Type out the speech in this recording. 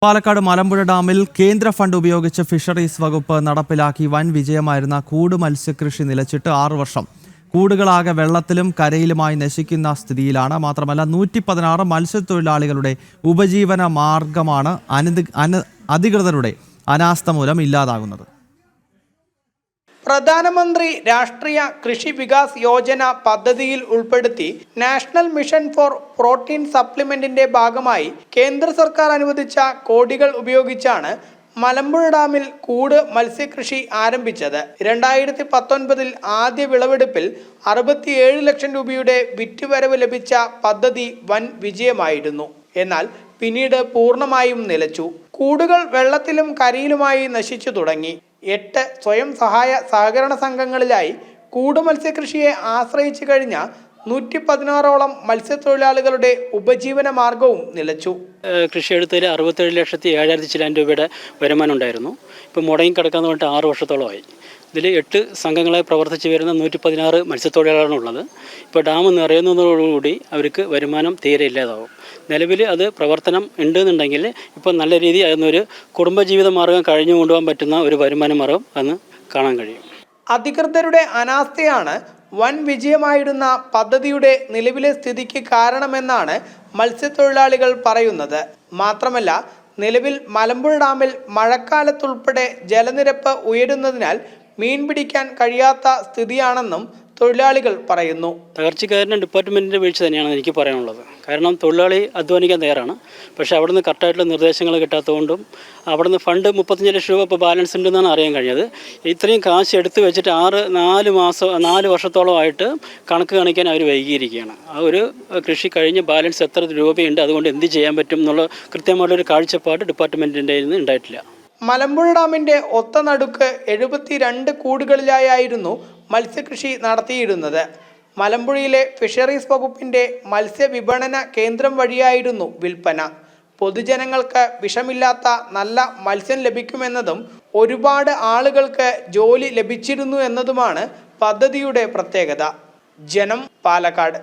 പാലക്കാട് മലമ്പുഴ ഡാമിൽ കേന്ദ്ര ഫണ്ട് ഉപയോഗിച്ച് ഫിഷറീസ് വകുപ്പ് നടപ്പിലാക്കി വൻ വിജയമായിരുന്ന കൂട് മത്സ്യകൃഷി നിലച്ചിട്ട് 6 വർഷം. കൂടുകളാകെ വെള്ളത്തിലും കരയിലുമായി നശിക്കുന്ന സ്ഥിതിയിലാണ്. മാത്രമല്ല 116 മത്സ്യത്തൊഴിലാളികളുടെ ഉപജീവന മാർഗമാണ് അധികൃതരുടെ അനാസ്ഥ മൂലം ഇല്ലാതാകുന്നത്. പ്രധാനമന്ത്രി രാഷ്ട്രീയ കൃഷി വികാസ് യോജന പദ്ധതിയിൽ ഉൾപ്പെടുത്തി നാഷണൽ മിഷൻ ഫോർ പ്രോട്ടീൻ സപ്ലിമെന്റിന്റെ ഭാഗമായി കേന്ദ്ര സർക്കാർ അനുവദിച്ച കോടികൾ ഉപയോഗിച്ചാണ് മലമ്പുഴ ഡാമിൽ കൂട് മത്സ്യകൃഷി ആരംഭിച്ചത്. 2019 ആദ്യ വിളവെടുപ്പിൽ 67 ലക്ഷം രൂപയുടെ വിറ്റുവരവ് ലഭിച്ച പദ്ധതി വൻ വിജയമായിരുന്നു. എന്നാൽ പിന്നീട് പൂർണ്ണമായും നിലച്ചു. കൂടുകൾ വെള്ളത്തിലും കരയിലുമായി നശിച്ചു തുടങ്ങി. 8 സ്വയം സഹായ സഹകരണ സംഘങ്ങളിലായി കൂട് മത്സ്യകൃഷിയെ ആശ്രയിച്ചു കഴിഞ്ഞ 116ഓളം മത്സ്യത്തൊഴിലാളികളുടെ ഉപജീവന മാർഗവും നിലച്ചു. കൃഷിയെടുത്തതിൽ 67,07,000 ചില്ലാൻ രൂപയുടെ വരുമാനം ഉണ്ടായിരുന്നു. ഇപ്പോൾ മുടങ്ങി കിടക്കാന്ന് പറഞ്ഞിട്ട് 6 വർഷത്തോളമായി. ഇതിൽ 8 സംഘങ്ങളെ പ്രവർത്തിച്ച് വരുന്ന 116 മത്സ്യത്തൊഴിലാളികളാണ് ഉള്ളത്. ഇപ്പോൾ ഡാം നിറയുന്നതോടുകൂടി അവർക്ക് വരുമാനം തീരെ ഇല്ലാതാവും. നിലവിൽ അത് പ്രവർത്തനം ഉണ്ടെന്നുണ്ടെങ്കിൽ ഇപ്പോൾ നല്ല രീതിയിൽ അതിനൊരു കുടുംബജീവിത മാർഗം കഴിഞ്ഞു കൊണ്ടുപോകാൻ പറ്റുന്ന ഒരു വരുമാന മാർഗം അന്ന് കാണാൻ കഴിയും. അധികൃതരുടെ അനാസ്ഥയാണ് വൻ വിജയമായിരുന്ന പദ്ധതിയുടെ നിലവിലെ സ്ഥിതിക്ക് കാരണമെന്നാണ് മത്സ്യത്തൊഴിലാളികൾ പറയുന്നത്. മാത്രമല്ല, നിലവിൽ മലമ്പുഴ ഡാമിൽ മഴക്കാലത്തുൾപ്പെടെ ജലനിരപ്പ് ഉയരുന്നതിനാൽ മീൻ പിടിക്കാൻ കഴിയാത്ത സ്ഥിതിയാണെന്നും തൊഴിലാളികൾ പറയുന്നു. തകർച്ചക്കാരൻ്റെ ഡിപ്പാർട്ട്മെൻറ്റിൻ്റെ വീഴ്ച തന്നെയാണ് എനിക്ക് പറയാനുള്ളത്. കാരണം തൊഴിലാളി അധ്വാനിക്കാൻ തയ്യാറാണ്, പക്ഷേ അവിടെ നിന്ന് കറക്റ്റായിട്ടുള്ള നിർദ്ദേശങ്ങൾ കിട്ടാത്തതുകൊണ്ടും അവിടെ നിന്ന് ഫണ്ട് 35 ലക്ഷം രൂപ ഇപ്പോൾ ബാലൻസ് ഉണ്ടെന്നാണ് അറിയാൻ കഴിഞ്ഞത്. ഇത്രയും കാശ് എടുത്തു വെച്ചിട്ട് 4 വർഷത്തോളമായിട്ട് കണക്ക് കാണിക്കാൻ അവർ വൈകിയിരിക്കുകയാണ്. ആ ഒരു കൃഷി കഴിഞ്ഞ് ബാലൻസ് എത്ര രൂപയുണ്ട്, അതുകൊണ്ട് എന്ത് ചെയ്യാൻ പറ്റും എന്നുള്ള കൃത്യമായിട്ടൊരു കാഴ്ചപ്പാട് ഡിപ്പാർട്ട്മെൻറ്റിൻ്റെ നിന്ന് ഉണ്ടായിട്ടില്ല. മലമ്പുഴ ഡാമിന്റെ ഒത്ത നടുക്ക് 72 കൂടുകളിലായിരുന്നു മത്സ്യകൃഷി നടത്തിയിരുന്നത്. മലമ്പുഴയിലെ ഫിഷറീസ് വകുപ്പിന്റെ മത്സ്യവിപണന കേന്ദ്രം വഴിയായിരുന്നു വിൽപ്പന. പൊതുജനങ്ങൾക്ക് വിഷമില്ലാത്ത നല്ല മത്സ്യം ലഭിക്കുമെന്നതും ഒരുപാട് ആളുകൾക്ക് ജോലി ലഭിച്ചിരുന്നു എന്നതുമാണ് പദ്ധതിയുടെ പ്രത്യേകത. ജനം, പാലക്കാട്.